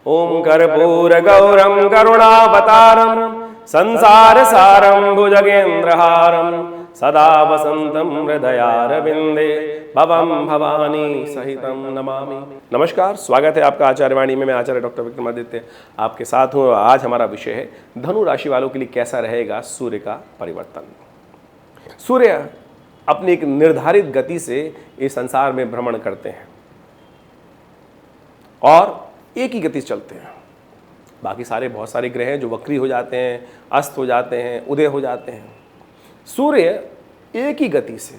ओम कर्पूर गौरम करुणावतारम संसार सारम भुजगेंद्रहारम सदा वसंतम हृदयारविंदे भवम भवानी सहितम नमामि। नमस्कार, स्वागत है आपका आचार्यवाणी में। मैं आचार्य डॉक्टर विक्रमादित्य आपके साथ हूँ। आज हमारा विषय है धनु राशि वालों के लिए कैसा रहेगा सूर्य का परिवर्तन। सूर्य अपनी एक निर्धारित गति से इस संसार में भ्रमण करते हैं और एक ही गति से चलते हैं। बाकी सारे बहुत सारे ग्रह हैं जो वक्री हो जाते हैं, अस्त हो जाते हैं, उदय हो जाते हैं। सूर्य एक ही गति से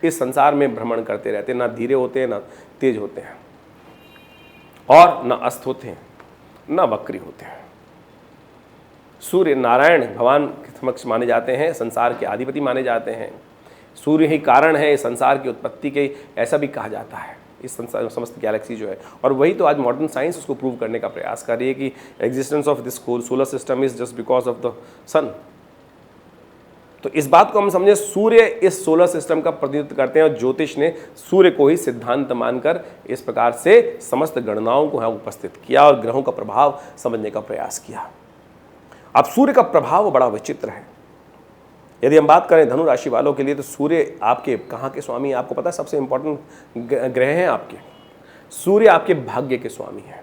इस संसार में भ्रमण करते रहते हैं, ना धीरे होते हैं ना तेज होते हैं और ना अस्त होते हैं ना वक्री होते हैं। सूर्य नारायण भगवान के समक्ष माने जाते हैं, संसार के अधिपति माने जाते हैं। सूर्य ही कारण है इस संसार की उत्पत्ति के, ऐसा भी कहा जाता है। इस संसार समस्त गैलेक्सी जो है, और वही तो आज मॉडर्न साइंस उसको प्रूव करने का प्रयास कर रही है कि existence of this solar system is just because of the sun. तो इस बात को हम समझे, सूर्य इस सोलर सिस्टम का प्रतिनिधित्व करते हैं और ज्योतिष ने सूर्य को ही सिद्धांत मानकर इस प्रकार से समस्त गणनाओं को यहाँ उपस्थित किया और ग्रहों का प्रभाव समझने का प्रयास किया। अब सूर्य का प्रभाव बड़ा विचित्र है। यदि हम बात करें धनु राशि वालों के लिए, तो सूर्य आपके कहाँ के स्वामी हैं आपको पता है? सबसे इंपॉर्टेंट ग्रह हैं आपके। सूर्य आपके भाग्य के स्वामी हैं।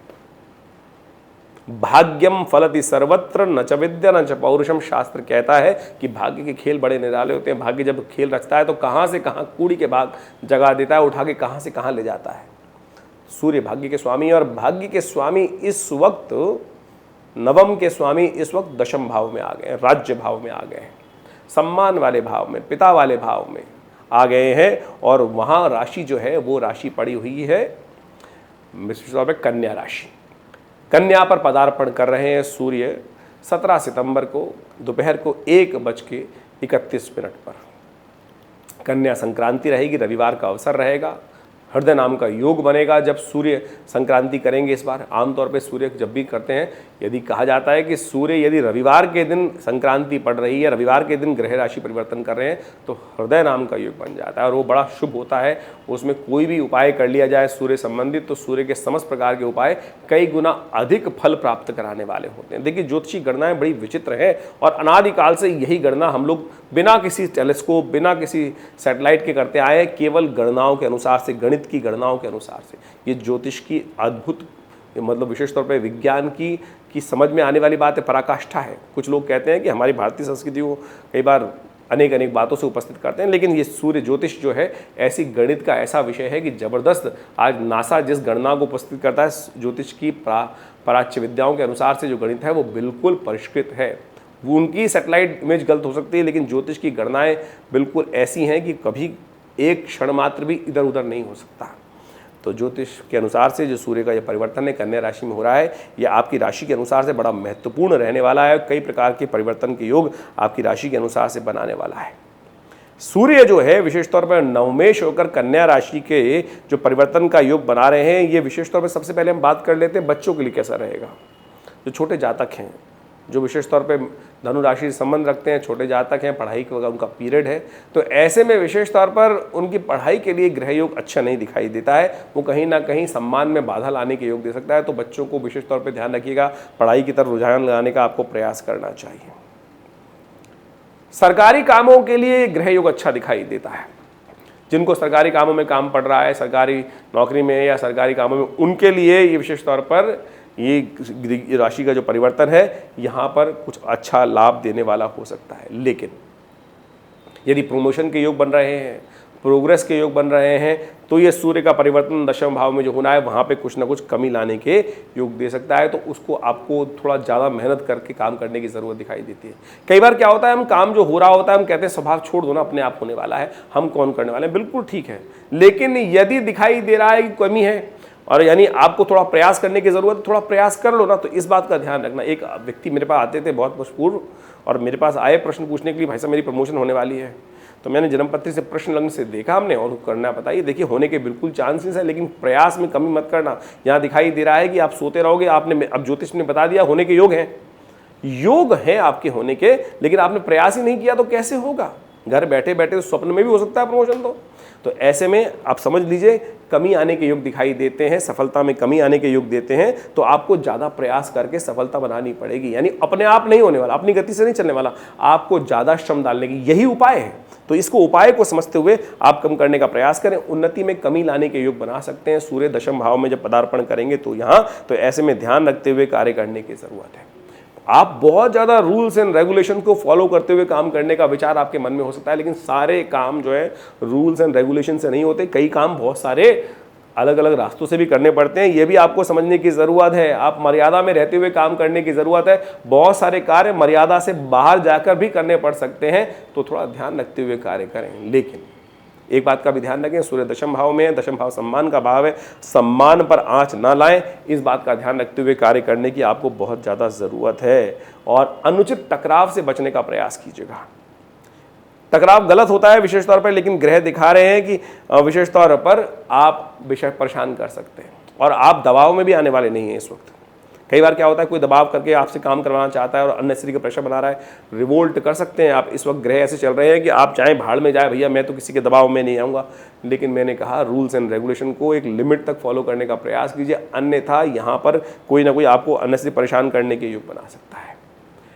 भाग्यम फलति सर्वत्र न च विद्या न च पौरुषम। शास्त्र कहता है कि भाग्य के खेल बड़े निराले होते हैं। भाग्य जब खेल रचता है तो कहाँ से कहाँ कूड़ी के भाग जगा देता है, उठा के कहाँ से कहाँ ले जाता है। सूर्य भाग्य के स्वामी है और भाग्य के स्वामी इस वक्त, नवम के स्वामी इस वक्त दशम भाव में आ गए हैं, राज्य भाव में आ गए हैं, सम्मान वाले भाव में, पिता वाले भाव में आ गए हैं। और वहाँ राशि जो है वो राशि पड़ी हुई है विशेष तौर पर कन्या राशि। कन्या पर पदार्पण कर रहे हैं सूर्य 17 सितंबर को दोपहर को 1:31 पर। कन्या संक्रांति रहेगी, रविवार का अवसर रहेगा। हृदय नाम का योग बनेगा जब सूर्य संक्रांति करेंगे। इस बार आमतौर पे सूर्य जब भी करते हैं, यदि कहा जाता है कि सूर्य यदि रविवार के दिन संक्रांति पड़ रही है, रविवार के दिन ग्रह राशि परिवर्तन कर रहे हैं, तो हृदय नाम का योग बन जाता है और वो बड़ा शुभ होता है। उसमें कोई भी उपाय कर लिया जाए सूर्य संबंधित, तो सूर्य के समस्त प्रकार के उपाय कई गुना अधिक फल प्राप्त कराने वाले होते हैं। देखिए, ज्योतिषी गणनाएं बड़ी विचित्र हैं और अनादिकाल से यही गणना हम लोग बिना किसी टेलीस्कोप, बिना किसी सैटेलाइट के करते आए, केवल गणनाओं के अनुसार से, गणित की गणनाओं के अनुसार से। ये ज्योतिष की अद्भुत, मतलब विशेष तौर पे विज्ञान की समझ में आने वाली बात है, पराकाष्ठा है। कुछ लोग कहते हैं कि हमारी भारतीय संस्कृति को कई बार अनेक बातों से उपस्थित करते हैं, लेकिन ये सूर्य ज्योतिष जो है ऐसी गणित का ऐसा विषय है कि ज़बरदस्त। आज नासा जिस गणना को उपस्थित करता है ज्योतिष की प्राच्य विद्याओं के अनुसार से, जो गणित है वो बिल्कुल परिष्कृत है। वो उनकी सैटेलाइट इमेज गलत हो सकती है, लेकिन ज्योतिष की गणनाएं बिल्कुल ऐसी हैं कि कभी एक क्षण मात्र भी इधर उधर नहीं हो सकता। तो ज्योतिष के अनुसार से जो सूर्य का ये परिवर्तन है कन्या राशि में हो रहा है, ये आपकी राशि के अनुसार से बड़ा महत्वपूर्ण रहने वाला है। कई प्रकार के परिवर्तन के योग आपकी राशि के अनुसार से बनाने वाला है। सूर्य जो है विशेष तौर पर नवमेश होकर कन्या राशि के जो परिवर्तन का योग बना रहे हैं, ये विशेष तौर पर सबसे पहले हम बात कर लेते हैं बच्चों के लिए कैसा रहेगा। जो छोटे जातक हैं, जो विशेष तौर पे धनु राशि से संबंध रखते हैं, छोटे जातक हैं, पढ़ाई का उनका पीरियड है, तो ऐसे में विशेष तौर पर उनकी पढ़ाई के लिए ग्रह योग अच्छा नहीं दिखाई देता है। वो कहीं ना कहीं सम्मान में बाधा लाने के योग दे सकता है। तो बच्चों को विशेष तौर पे ध्यान रखिएगा, पढ़ाई की तरफ रुझान लगाने का आपको प्रयास करना चाहिए। सरकारी कामों के लिए ग्रह योग अच्छा दिखाई देता है। जिनको सरकारी कामों में काम पड़ रहा है, सरकारी नौकरी में या सरकारी कामों में, उनके लिए ये विशेष तौर पर ये राशि का जो परिवर्तन है यहाँ पर कुछ अच्छा लाभ देने वाला हो सकता है। लेकिन यदि प्रमोशन के योग बन रहे हैं, प्रोग्रेस के योग बन रहे हैं, तो ये सूर्य का परिवर्तन दशम भाव में जो होना है वहाँ पे कुछ ना कुछ कमी लाने के योग दे सकता है। तो उसको आपको थोड़ा ज़्यादा मेहनत करके काम करने की ज़रूरत दिखाई देती है। कई बार क्या होता है, हम काम जो हो रहा होता है हम कहते हैं स्वभाव छोड़ दो ना, अपने आप होने वाला है, हम कौन करने वाले हैं। बिल्कुल ठीक है, लेकिन यदि दिखाई दे रहा है कि कमी है और यानी आपको थोड़ा प्रयास करने की ज़रूरत है, थोड़ा प्रयास कर लो ना। तो इस बात का ध्यान रखना। एक व्यक्ति मेरे पास आते थे बहुत मशहूर, और मेरे पास आए प्रश्न पूछने के लिए, भाई साहब मेरी प्रमोशन होने वाली है। तो मैंने जन्मपत्री से प्रश्न लगने से देखा हमने, और करना बताइए, देखिए होने के बिल्कुल चांसेस है, लेकिन प्रयास में कमी मत करना। यहाँ दिखाई दे रहा है कि आप सोते रहोगे। आपने, अब ज्योतिष ने बता दिया होने के योग हैं, योग है आपके होने के, लेकिन आपने प्रयास ही नहीं किया तो कैसे होगा। घर बैठे बैठे स्वप्न में भी हो सकता है प्रमोशन। तो ऐसे में आप समझ लीजिए कमी आने के योग दिखाई देते हैं, सफलता में कमी आने के योग देते हैं, तो आपको ज़्यादा प्रयास करके सफलता बनानी पड़ेगी। यानी अपने आप नहीं होने वाला, अपनी गति से नहीं चलने वाला, आपको ज़्यादा श्रम डालने की यही उपाय है। तो इसको उपाय को समझते हुए आप कम करने का प्रयास करें, उन्नति में कमी लाने के योग बना सकते हैं। सूर्य दशम भाव में जब पदार्पण करेंगे तो यहाँ तो ऐसे में ध्यान रखते हुए कार्य करने की जरूरत है। आप बहुत ज़्यादा रूल्स एंड रेगुलेशन को फॉलो करते हुए काम करने का विचार आपके मन में हो सकता है, लेकिन सारे काम जो है रूल्स एंड रेगुलेशन से नहीं होते। कई काम बहुत सारे अलग अलग रास्तों से भी करने पड़ते हैं, ये भी आपको समझने की ज़रूरत है। आप मर्यादा में रहते हुए काम करने की ज़रूरत है। बहुत सारे कार्य मर्यादा से बाहर जाकर भी करने पड़ सकते हैं, तो थोड़ा ध्यान रखते हुए कार्य करें। लेकिन एक बात का भी ध्यान रखें, सूर्य दशम भाव में है, दशम भाव सम्मान का भाव है, सम्मान पर आंच ना लाएं, इस बात का ध्यान रखते हुए कार्य करने की आपको बहुत ज़्यादा ज़रूरत है। और अनुचित टकराव से बचने का प्रयास कीजिएगा। टकराव गलत होता है विशेष तौर पर, लेकिन ग्रह दिखा रहे हैं कि विशेष तौर पर आप विषय परेशान कर सकते हैं और आप दबाव में भी आने वाले नहीं हैं इस वक्त। कई बार क्या होता है, कोई दबाव करके आपसे काम करवाना चाहता है और अननेसेसरी का प्रेशर बना रहा है, रिवोल्ट कर सकते हैं आप। इस वक्त ग्रह ऐसे चल रहे हैं कि आप चाहे भाड़ में जाए, भैया मैं तो किसी के दबाव में नहीं आऊँगा। लेकिन मैंने कहा रूल्स एंड रेगुलेशन को एक लिमिट तक फॉलो करने का प्रयास कीजिए, अन्यथा यहाँ पर कोई ना कोई आपको अननेसेसरी परेशान करने के योग बना सकता है।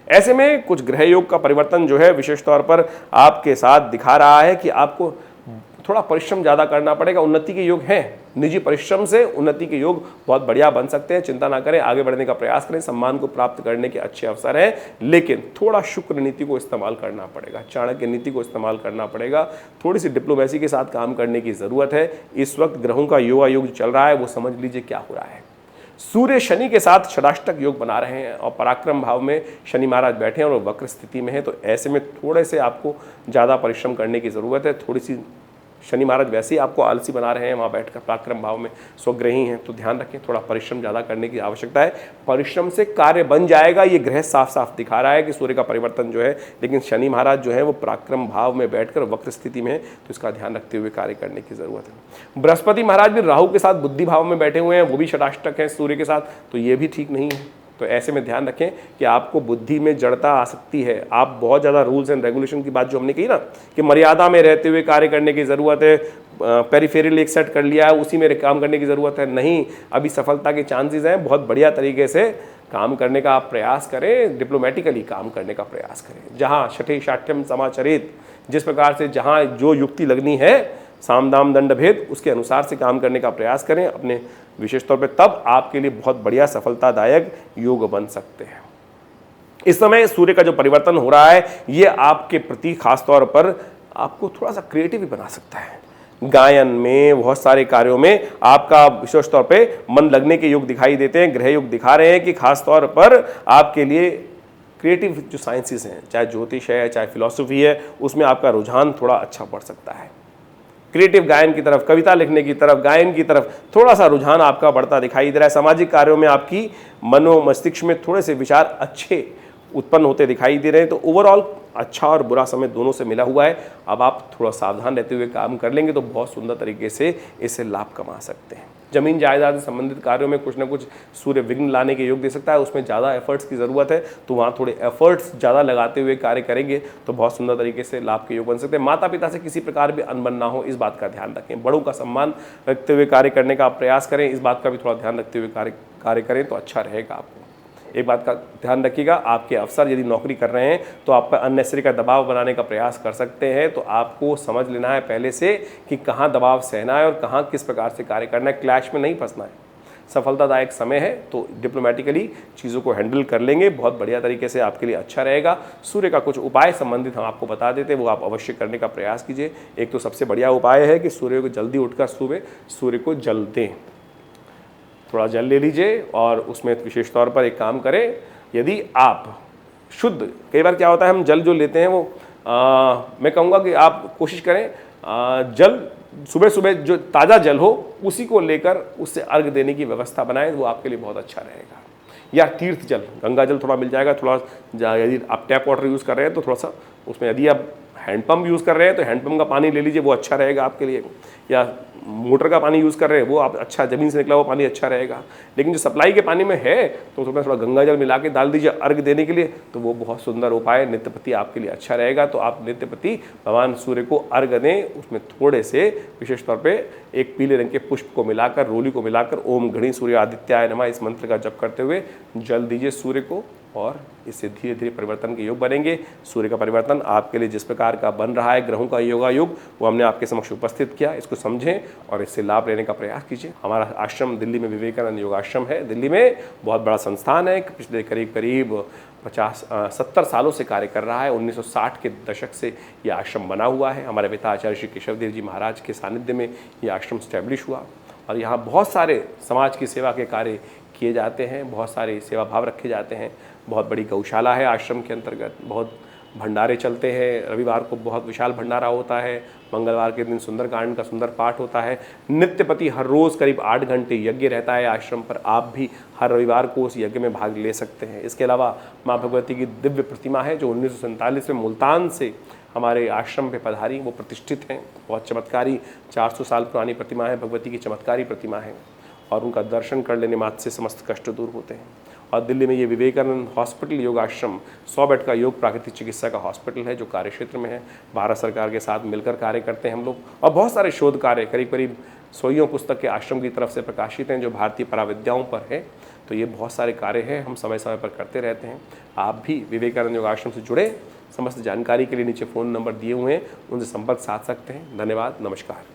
ऐसे में कुछ ग्रह योग का परिवर्तन जो है विशेष तौर पर आपके साथ दिखा रहा है कि आपको थोड़ा परिश्रम ज़्यादा करना पड़ेगा। उन्नति के योग हैं, निजी परिश्रम से उन्नति के योग बहुत बढ़िया बन सकते हैं। चिंता ना करें, आगे बढ़ने का प्रयास करें, सम्मान को प्राप्त करने के अच्छे अवसर हैं। लेकिन थोड़ा शुक्र नीति को इस्तेमाल करना पड़ेगा, चाणक्य नीति को इस्तेमाल करना पड़ेगा, थोड़ी सी डिप्लोमेसी के साथ काम करने की ज़रूरत है। इस वक्त ग्रहों का युवा योग चल रहा है, वो समझ लीजिए क्या हो रहा है। सूर्य शनि के साथ षडाष्टक योग बना रहे हैं और पराक्रम भाव में शनि महाराज बैठे हैं और वक्र स्थिति में है। तो ऐसे में थोड़े से आपको ज़्यादा परिश्रम करने की ज़रूरत है। थोड़ी सी शनि महाराज वैसे ही आपको आलसी बना रहे हैं वहाँ बैठकर, पराक्रम भाव में स्वग्रही हैं, तो ध्यान रखें, थोड़ा परिश्रम ज़्यादा करने की आवश्यकता है। परिश्रम से कार्य बन जाएगा, ये ग्रह साफ साफ दिखा रहा है कि सूर्य का परिवर्तन जो है। लेकिन शनि महाराज जो है वो पराक्रम भाव में बैठकर वक्र स्थिति में है, तो इसका ध्यान रखते हुए कार्य करने की जरूरत है। बृहस्पति महाराज भी राहु के साथ बुद्धि भाव में बैठे हुए हैं, वो भी षडाष्टक है सूर्य के साथ, तो ये भी ठीक नहीं है। तो ऐसे में ध्यान रखें कि आपको बुद्धि में जड़ता आ सकती है। आप बहुत ज़्यादा रूल्स एंड रेगुलेशन की बात जो हमने कही ना कि मर्यादा में रहते हुए कार्य करने की ज़रूरत है, पेरिफेरल एक सेट कर लिया है, उसी में काम करने की ज़रूरत है, नहीं, अभी सफलता के चांसेस हैं। बहुत बढ़िया तरीके से काम करने का आप प्रयास करें, डिप्लोमेटिकली काम करने का प्रयास करें। जहाँ छठे शाठ्यम समाचरित, जिस प्रकार से जहाँ जो युक्ति लगनी है, साम दाम दंड भेद, उसके अनुसार से काम करने का प्रयास करें अपने विशेष तौर पे, तब आपके लिए बहुत बढ़िया सफलतादायक योग बन सकते हैं। इस समय सूर्य का जो परिवर्तन हो रहा है, ये आपके प्रति खास तौर पर आपको थोड़ा सा क्रिएटिव भी बना सकता है। गायन में, बहुत सारे कार्यों में आपका विशेष तौर पे मन लगने के योग दिखाई देते हैं। ग्रह योग दिखा रहे हैं कि खास तौर पर आपके लिए क्रिएटिव जो साइंसेस हैं, चाहे ज्योतिष है, चाहे फिलॉसफी है, उसमें आपका रुझान थोड़ा अच्छा बढ़ सकता है। क्रिएटिव गायन की तरफ, कविता लिखने की तरफ, गायन की तरफ थोड़ा सा रुझान आपका बढ़ता दिखाई दे रहा है। सामाजिक कार्यों में आपकी मनो मस्तिष्क में थोड़े से विचार अच्छे उत्पन्न होते दिखाई दे रहे हैं। तो ओवरऑल अच्छा और बुरा समय दोनों से मिला हुआ है। अब आप थोड़ा सावधान रहते हुए काम कर लेंगे तो बहुत सुंदर तरीके से इससे लाभ कमा सकते हैं। जमीन जायदाद से संबंधित कार्यों में कुछ ना कुछ सूर्य विघ्न लाने के योग दे सकता है, उसमें ज़्यादा एफर्ट्स की ज़रूरत है, तो वहाँ थोड़े एफर्ट्स ज़्यादा लगाते हुए कार्य करेंगे तो बहुत सुंदर तरीके से लाभ के योग बन सकते हैं। माता पिता से किसी प्रकार भी अनबन ना हो, इस बात का ध्यान रखें। बड़ों का सम्मान रखते हुए कार्य करने का प्रयास करें, इस बात का भी थोड़ा ध्यान रखते हुए कार्य करें तो अच्छा रहेगा आपको। एक बात का ध्यान रखिएगा, आपके अफसर यदि नौकरी कर रहे हैं तो आप पर अननेसेसरी का दबाव बनाने का प्रयास कर सकते हैं, तो आपको समझ लेना है पहले से कि कहाँ दबाव सहना है और कहाँ किस प्रकार से कार्य करना है। क्लैश में नहीं फंसना है। सफलतादायक समय है तो डिप्लोमेटिकली चीज़ों को हैंडल कर लेंगे, बहुत बढ़िया तरीके से आपके लिए अच्छा रहेगा। सूर्य का कुछ उपाय संबंधित हम आपको बता देते हैं, वो आप अवश्य करने का प्रयास कीजिए। एक तो सबसे बढ़िया उपाय है कि सूर्य को जल्दी उठकर सुबह सूर्य को जल दें, थोड़ा जल ले लीजिए और उसमें विशेष तौर पर एक काम करें, यदि आप शुद्ध, कई बार क्या होता है हम जल जो लेते हैं वो मैं कहूँगा कि आप कोशिश करें जल सुबह सुबह जो ताज़ा जल हो उसी को लेकर उससे अर्घ देने की व्यवस्था बनाएं, वो आपके लिए बहुत अच्छा रहेगा। या तीर्थ जल, गंगा जल थोड़ा मिल जाएगा, थोड़ा यदि आप टैप वाटर यूज़ कर रहे हैं तो थोड़ा सा उसमें, यदि आप हैंडपम्प यूज़ कर रहे हैं तो हैंडपम्प का पानी ले लीजिए, वो अच्छा रहेगा आपके लिए। या मोटर का पानी यूज़ कर रहे हैं वो आप अच्छा ज़मीन से निकला हुआ पानी अच्छा रहेगा। लेकिन जो सप्लाई के पानी में है तो उसमें थोड़ा गंगा जल मिला के डाल दीजिए अर्घ देने के लिए, तो वो बहुत सुंदर उपाय नित्यपति आपके लिए अच्छा रहेगा। तो आप नित्यपति भगवान सूर्य को अर्घ दें, उसमें थोड़े से विशेष तौर पे एक पीले रंग के पुष्प को मिलाकर, रोली को मिलाकर ओम घड़ी सूर्य आदित्याय नमः इस मंत्र का जप करते हुए जल दीजिए सूर्य को, और इससे धीरे धीरे परिवर्तन के योग बनेंगे। सूर्य का परिवर्तन आपके लिए जिस प्रकार का बन रहा है, ग्रहों का योगायोग, वो हमने आपके समक्ष उपस्थित किया। इसको समझें और इससे लाभ लेने का प्रयास कीजिए। हमारा आश्रम दिल्ली में विवेकानंद योगाश्रम है। दिल्ली में बहुत बड़ा संस्थान है, पिछले करीब 70 सालों से कार्य कर रहा है। 1960 के दशक से ये आश्रम बना हुआ है। हमारे पिता आचार्य श्री केशव देव जी महाराज के सानिध्य में ये आश्रम स्टैब्लिश हुआ, और यहाँ बहुत सारे समाज की सेवा के कार्य किए जाते हैं, बहुत सारे सेवा भाव रखे जाते हैं। बहुत बड़ी गौशाला है आश्रम के अंतर्गत, बहुत भंडारे चलते हैं। रविवार को बहुत विशाल भंडारा होता है, मंगलवार के दिन सुंदरकांड का सुंदर पाठ होता है। नित्यपति हर रोज़ करीब 8 घंटे यज्ञ रहता है आश्रम पर। आप भी हर रविवार को उस यज्ञ में भाग ले सकते हैं। इसके अलावा माँ भगवती की दिव्य प्रतिमा है जो 1947 में मुल्तान से हमारे आश्रम पे पधारी, वो प्रतिष्ठित हैं। बहुत चमत्कारी 400 साल पुरानी प्रतिमा है, भगवती की चमत्कारी प्रतिमा है, और उनका दर्शन कर लेने मात्र से समस्त कष्ट दूर होते हैं। और दिल्ली में ये विवेकानंद हॉस्पिटल योगाश्रम 100 बेड का योग प्राकृतिक चिकित्सा का हॉस्पिटल है जो कार्य क्षेत्र में है। भारत सरकार के साथ मिलकर कार्य करते हैं हम लोग, और बहुत सारे शोध कार्य करीब 100 पुस्तक के आश्रम की तरफ से प्रकाशित हैं जो भारतीय पराविद्याओं पर है। तो ये बहुत सारे कार्य हैं, हम समय समय पर करते रहते हैं। आप भी विवेकानंद योगाश्रम से जुड़े, समस्त जानकारी के लिए नीचे फ़ोन नंबर दिए हुए हैं, उनसे संपर्क साध सकते हैं। धन्यवाद, नमस्कार।